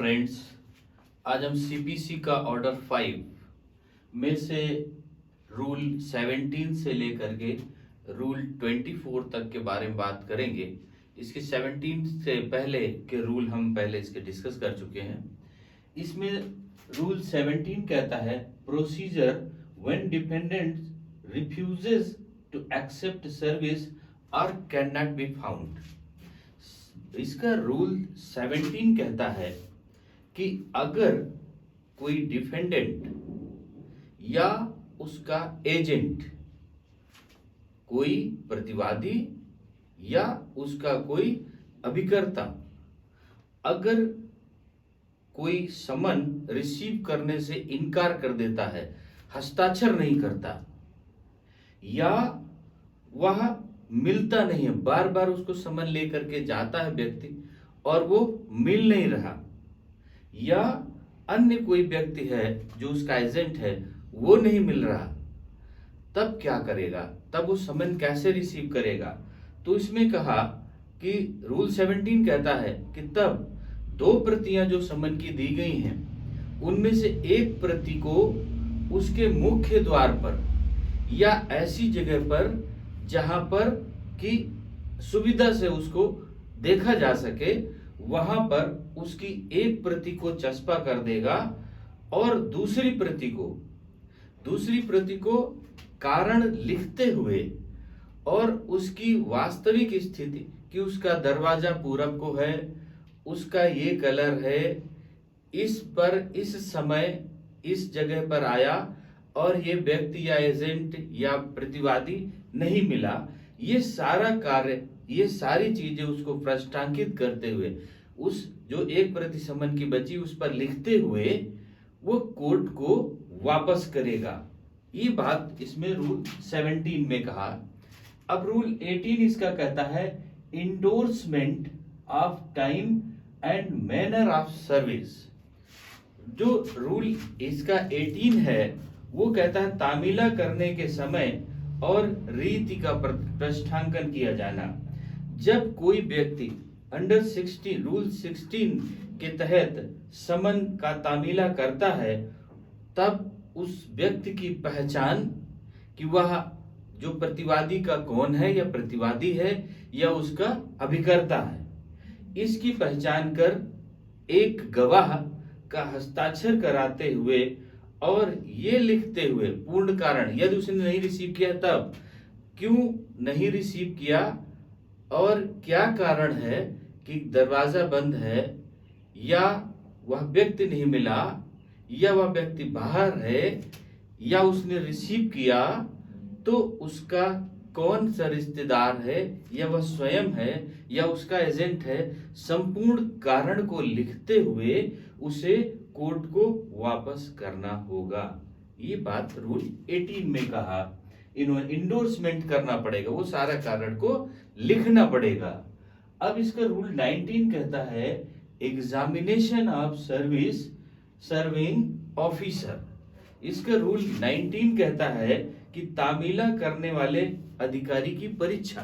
Friends, आज हम CPC का ऑर्डर 5 में से रूल 17 से लेकर के रूल 24 तक के बारे में बात करेंगे। इसके 17 से पहले के रूल हम पहले इसके डिस्कस कर चुके हैं। इसमें रूल 17 कहता है procedure when dependent refuses to accept service और कैन नॉट बी फाउंड। इसका रूल 17 कहता है कि अगर कोई डिफेंडेंट या उसका एजेंट, कोई प्रतिवादी या उसका कोई अभिकर्ता अगर कोई समन रिसीव करने से इनकार कर देता है, हस्ताक्षर नहीं करता या वह मिलता नहीं है, बार बार उसको समन लेकर के जाता है व्यक्ति और वो मिल नहीं रहा, या अन्य कोई व्यक्ति है जो उसका एजेंट है वो नहीं मिल रहा, तब क्या करेगा? तब वो समन कैसे रिसीव करेगा? तो इसमें कहा कि रूल 17 कहता है कि तब दो प्रतियां जो समन की दी गई हैं उनमें से एक प्रति को उसके मुख्य द्वार पर या ऐसी जगह पर जहां पर कि सुविधा से उसको देखा जा सके, वहां पर उसकी एक प्रति को चस्पा कर देगा और दूसरी प्रति को कारण लिखते हुए और उसकी वास्तविक स्थिति कि उसका दरवाजा पूरब को है, उसका ये कलर है, इस पर इस समय इस जगह पर आया और ये व्यक्ति या एजेंट या प्रतिवादी नहीं मिला, ये सारा कार्य, ये सारी चीजें उसको प्रश्नांकित करते हुए उस जो एक प्रति समन की बची उस पर लिखते हुए वो कोर्ट को वापस करेगा। ये बात इसमें रूल 17 में कहा। अब रूल 18 इसका कहता है endorsement of time and manner of service. जो रूल इसका 18 है वो कहता है तामीला करने के समय और रीति का प्रष्ठांकन किया जाना। जब कोई व्यक्ति अंडर 16 रूल 16 के तहत समन का तामीला करता है, तब उस व्यक्ति की पहचान कि वह जो प्रतिवादी का कौन है, या प्रतिवादी है या उसका अभिकर्ता है, इसकी पहचान कर एक गवाह का हस्ताक्षर कराते हुए और ये लिखते हुए पूर्ण कारण, यदि उसने नहीं रिसीव किया तब क्यों नहीं रिसीव किया और क्या कारण है कि दरवाजा बंद है, या वह व्यक्ति नहीं मिला, या वह व्यक्ति बाहर है, या उसने रिसीव किया तो उसका कौन सा रिश्तेदार है, या वह स्वयं है या उसका एजेंट है, संपूर्ण कारण को लिखते हुए उसे कोर्ट को वापस करना होगा। ये बात रूल 18 में कहा। इंडोर्समेंट करना पड़ेगा, वो सारा कारण को लिखना पड़ेगा। अब इसका रूल 19 कहता है examination of service serving officer. इसका रूल 19 कहता है कि तामीला करने वाले अधिकारी की परीक्षा।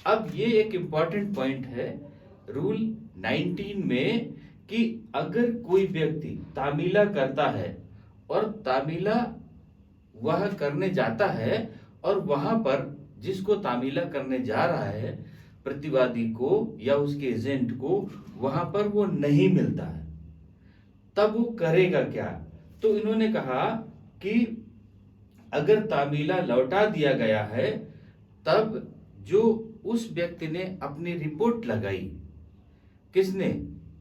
अब ये एक इंपॉर्टेंट पॉइंट है रूल 19 में कि अगर कोई व्यक्ति तामीला करता है और तामीला वह करने जाता है और वहां पर जिसको तामीला करने जा रहा है प्रतिवादी को या उसके एजेंट को, वहां पर वो नहीं मिलता है, तब वो करेगा क्या? तो इन्होंने कहा कि अगर तामीला लौटा दिया गया है तब जो उस व्यक्ति ने अपनी रिपोर्ट लगाई, किसने?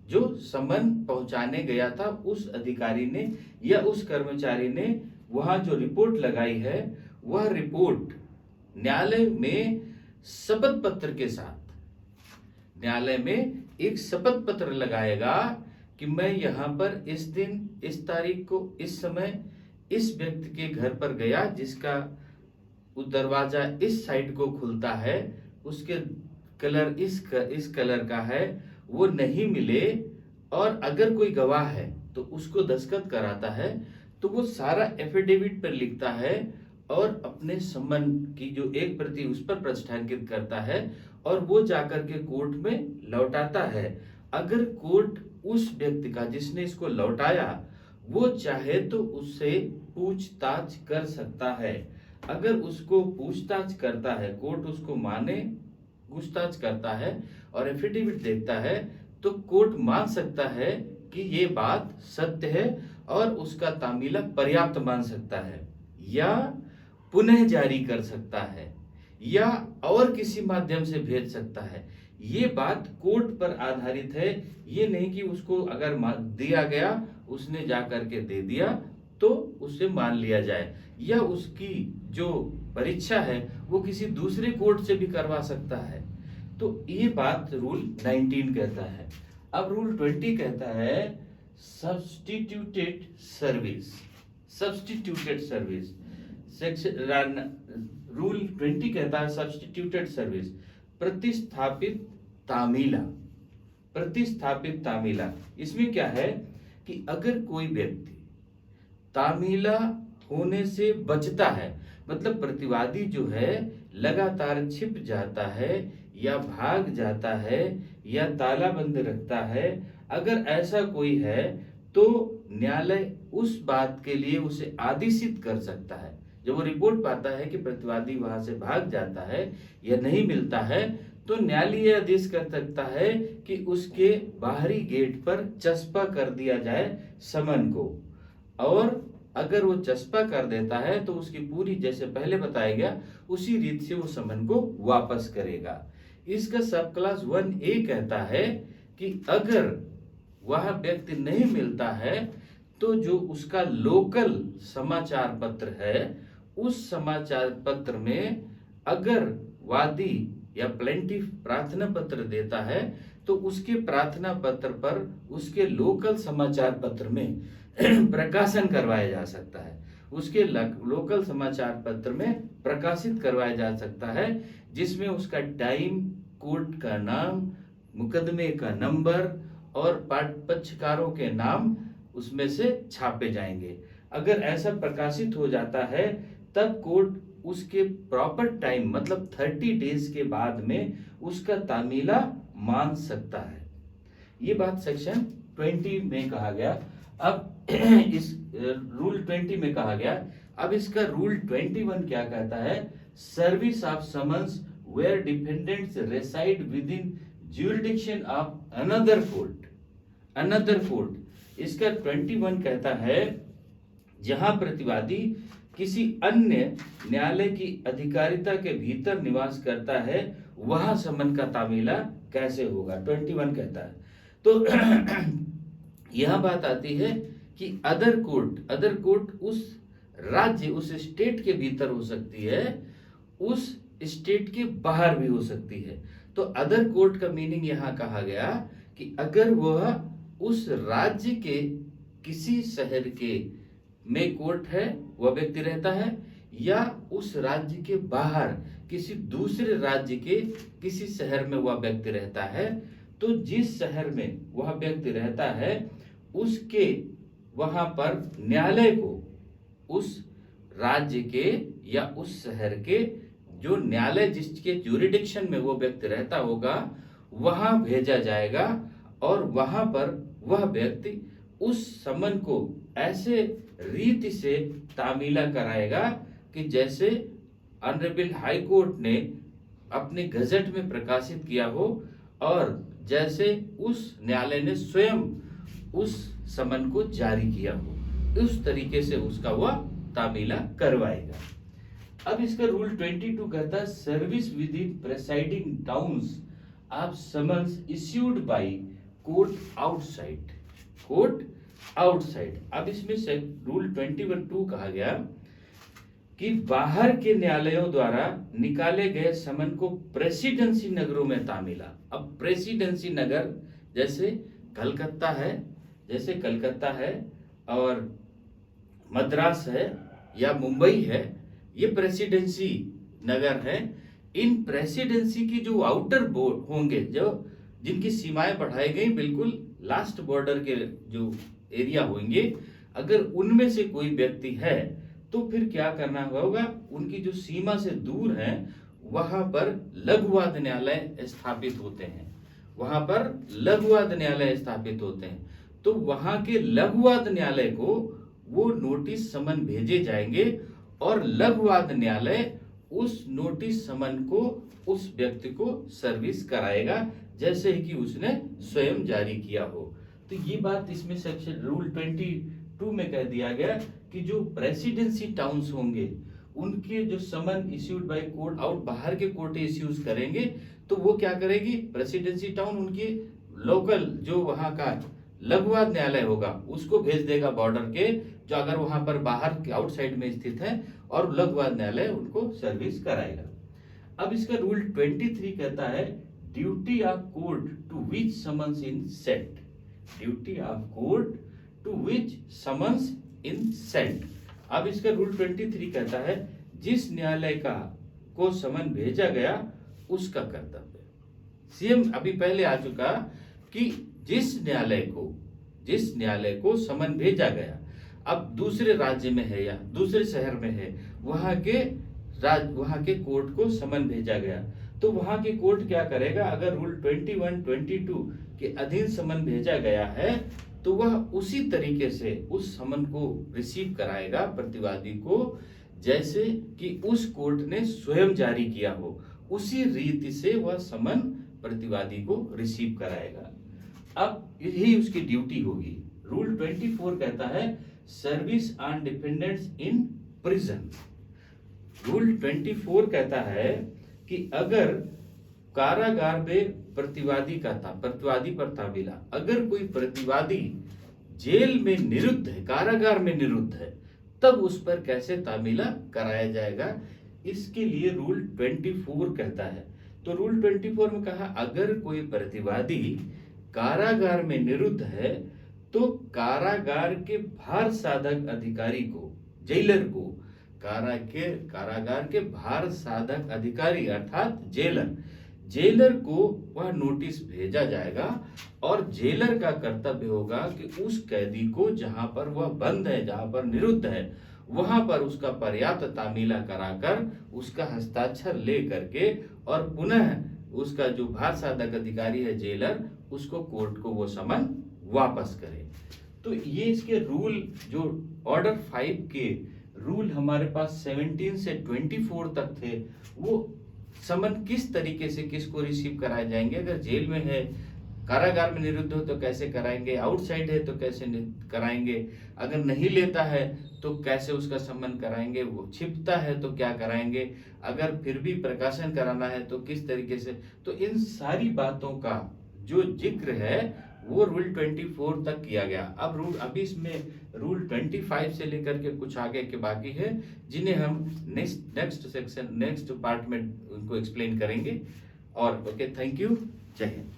जो समन पहुंचाने गया था उस अधिकारी ने या उस कर्मचारी ने वहां जो रिपोर्ट लगाई है, वह रिपोर्ट न्यायालय में शपथ पत्र के साथ, न्यायालय में एक शपथ पत्र लगाएगा कि मैं यहाँ पर इस दिन इस तारीख को इस समय इस व्यक्ति के घर पर गया जिसका दरवाजा इस साइड को खुलता है, उसके कलर इस कलर का है, वो नहीं मिले, और अगर कोई गवाह है तो उसको दस्तखत कराता है, तो वो सारा एफिडेविट पर लिखता है और अपने सम्मन की जो एक प्रति उस पर प्रष्ठांकित करता है और वो जाकर के कोर्ट में लौटाता है। अगर कोर्ट उस व्यक्ति का जिसने इसको लौटाया वो चाहे तो उससे पूछताछ कर सकता है। अगर उसको पूछताछ करता है, कोर्ट उसको माने पूछताछ करता है और एफिडेविट देता है, तो कोर्ट मान सकता है कि ये बात सत्य है और उसका तामीला पर्याप्त मान सकता है, या पुनः जारी कर सकता है, या और किसी माध्यम से भेज सकता है। ये बात कोर्ट पर आधारित है। ये नहीं कि उसको अगर दिया गया, उसने जा करके दे दिया तो उसे मान लिया जाए, या उसकी जो परीक्षा है वो किसी दूसरे कोर्ट से भी करवा सकता है। तो ये बात रूल 19 कहता है। अब रूल 20 कहता है substituted service. Substituted service rule 20 कहता है सब्स्टिट्यूटेड सर्विस, प्रतिस्थापित तामीला। प्रतिस्थापित तामीला, इसमें क्या है कि अगर कोई व्यक्ति तामीला होने से बचता है, मतलब प्रतिवादी जो है लगातार छिप जाता है या भाग जाता है या तालाबंद रखता है, अगर ऐसा कोई है तो न्यायालय उस बात के लिए उसे आदेशित कर सकता है। जब वो रिपोर्ट पाता है कि प्रतिवादी वहां से भाग जाता है या नहीं मिलता है, तो न्यायालय यह आदेश कर सकता है कि उसके बाहरी गेट पर चस्पा कर दिया जाए समन को, और अगर वो चस्पा कर देता है तो उसकी पूरी, जैसे पहले बताया गया, उसी रीत से वो समन को वापस करेगा। इसका सब क्लास 1A कहता है कि अगर वह व्यक्ति नहीं मिलता है तो जो उसका लोकल समाचार पत्र है, उस समाचार पत्र में अगर वादी या प्लेंटिफ प्रार्थना पत्र देता है तो उसके प्रार्थना पत्र पर उसके लोकल समाचार पत्र में प्रकाशन करवाया जा सकता है। उसके लोकल समाचार पत्र में प्रकाशित करवाया जा सकता है, जिसमें उसका टाइम, कोर्ट का नाम, मुकदमे का नंबर और पक्षकारों के नाम उसमें से छापे जाएंगे। अगर ऐसा प्रकाशित हो जाता है तब कोर्ट उसके प्रॉपर टाइम, मतलब 30 डेज के बाद में उसका तामीला मान सकता है। ये बात सेक्शन 20 में कहा गया। अब इस रूल 20 में कहा गया। अब इसका रूल 21 क्या कहता है? Service of summons where dependents reside within jurisdiction of another court. Another court, इसका 21 कहता है जहां प्रतिवादी किसी अन्य न्यायालय की अधिकारिता के भीतर निवास करता है, वहां समन का तामीला कैसे होगा, 21 कहता है। तो यह बात आती है कि अदर कोर्ट उस राज्य, उस स्टेट के भीतर हो सकती है, उस स्टेट के बाहर भी हो सकती है। तो अदर कोर्ट का मीनिंग यहां कहा गया कि अगर वह उस राज्य के किसी शहर के में कोर्ट है, वह व्यक्ति रहता है, या उस राज्य के बाहर किसी दूसरे राज्य के किसी शहर में वह व्यक्ति रहता है, तो जिस शहर में वह व्यक्ति रहता है उसके वहां पर न्यायालय को उस राज्य के या उस शहर के जो न्यायालय जिसके ज्यूरिडिक्शन में वो व्यक्ति रहता होगा वहां भेजा जाएगा, और वहां पर वह व्यक्ति उस समन को ऐसे रीति से तामीला कराएगा कि जैसे ऑनरेबल हाई कोर्ट ने अपने गजट में प्रकाशित किया हो, और जैसे उस न्यायालय ने स्वयं उस समन को जारी किया हो, उस तरीके से उसका वह तामीला करवाएगा। अब इसका रूल 22 कहता है service with in presiding towns of summons issued by court outside. Court outside, अब इसमें से रूल 21(2) कहा गया कि बाहर के न्यायालयों द्वारा निकाले गए समन को प्रेसिडेंसी नगरों में तामीला। अब प्रेसिडेंसी नगर जैसे कलकत्ता है और मद्रास है या मुंबई है, ये प्रेसिडेंसी नगर है। इन प्रेसिडेंसी की जो आउटर बोर्ड होंगे, जो जिनकी सीमाएं बढ़ाई गई, बिल्कुल लास्ट बॉर्डर के जो एरिया होंगे, अगर उनमें से कोई व्यक्ति है तो फिर क्या करना होगा, उनकी जो सीमा से दूर है वहां पर लघुवाद न्यायालय स्थापित होते हैं। वहां पर लघुवाद न्यायालय स्थापित होते हैं, तो वहां के लघुवाद न्यायालय को वो नोटिस समन भेजे जाएंगे और लघुवाद न्यायालय उस नोटिस समन को उस व्यक्ति को सर्विस कराएगा जैसे कि उसने स्वयं जारी किया हो। तो ये बात इसमें सेक्शन रूल 22 में कह दिया गया कि जो प्रेसिडेंसी टाउन्स होंगे उनके जो समन इश्यूड बाय कोर्ट आउट बाहर के कोर्ट इश्यूज करेंगे, तो वो क्या करेगी, प्रेसिडेंसी टाउन उनकी लोकल जो वहां का लघुवाद न्यायालय होगा उसको भेज देगा बॉर्डर के, जो अगर वहां पर बाहर आउटसाइड में स्थित है, और लघुवाद न्यायालय उनको सर्विस कराएगा। अब इसका रूल 23 कहता है duty of court to which summons in set, duty of court to which summons in set. अब इसका रूल 23 कहता है जिस न्यायालय का को समन भेजा गया उसका कर्तव्य। सीएम अभी पहले आ चुका कि जिस न्यायालय को समन भेजा गया, अब दूसरे राज्य में है या दूसरे शहर में है, वहां के कोर्ट को समन भेजा गया, तो वहां के कोर्ट क्या करेगा, अगर रूल 21, 22 के अधीन समन भेजा गया है तो वह उसी तरीके से उस समन को रिसीव कराएगा प्रतिवादी को जैसे कि उस कोर्ट ने स्वयं जारी किया हो, उसी रीति से वह समन प्रतिवादी को रिसीव कराएगा। अब यही उसकी ड्यूटी होगी। रूल 24 कहता है service on defendants in prison. Rule 24 कहता है कि अगर कारागार में प्रतिवादी पर तामीला, अगर कोई प्रतिवादी जेल में निरुद्ध है, कारागार में निरुद्ध है, तब उस पर कैसे तामीला कराया जाएगा, इसके लिए रूल 24 कहता है। तो रूल 24 में कहा अगर कोई प्रतिवादी कारागार में निरुद्ध है तो कारागार के भार साधक अधिकारी को, जेलर को, कारागार के भार साधक अधिकारी अर्थात जेलर को वह नोटिस भेजा जाएगा और जेलर का कर्तव्य होगा कि उस कैदी को जहां पर वह बंद है, जहां पर निरुद्ध है, वहां पर उसका पर्याप्त तामीला कराकर उसका हस्ताक्षर ले करके और पुनः उसका जो भार साधक अधिकारी है जेलर, उसको कोर्ट को वो समन वापस करे। तो ये इसके रूल, जो ऑर्डर 5 के रूल हमारे पास 17 से 24 तक थे, वो समन किस तरीके से किसको रिसीव कराए जाएंगे, अगर जेल में है, कारागार में निरुद्ध हो तो कैसे कराएंगे, आउटसाइड है तो कैसे कराएंगे, अगर नहीं लेता है तो कैसे उसका समन कराएंगे, वो छिपता है तो क्या कराएंगे, अगर फिर भी प्रकाशन कराना है तो किस तरीके से। तो इन सारी बातों का जो जिक्र है वो रूल 24 तक किया गया। अब अभी इसमें रूल 25 से लेकर के कुछ आगे के बाकी है जिन्हें हम नेक्स्ट पार्ट में उनको एक्सप्लेन करेंगे। और ओके, थैंक यू, जय हिंद।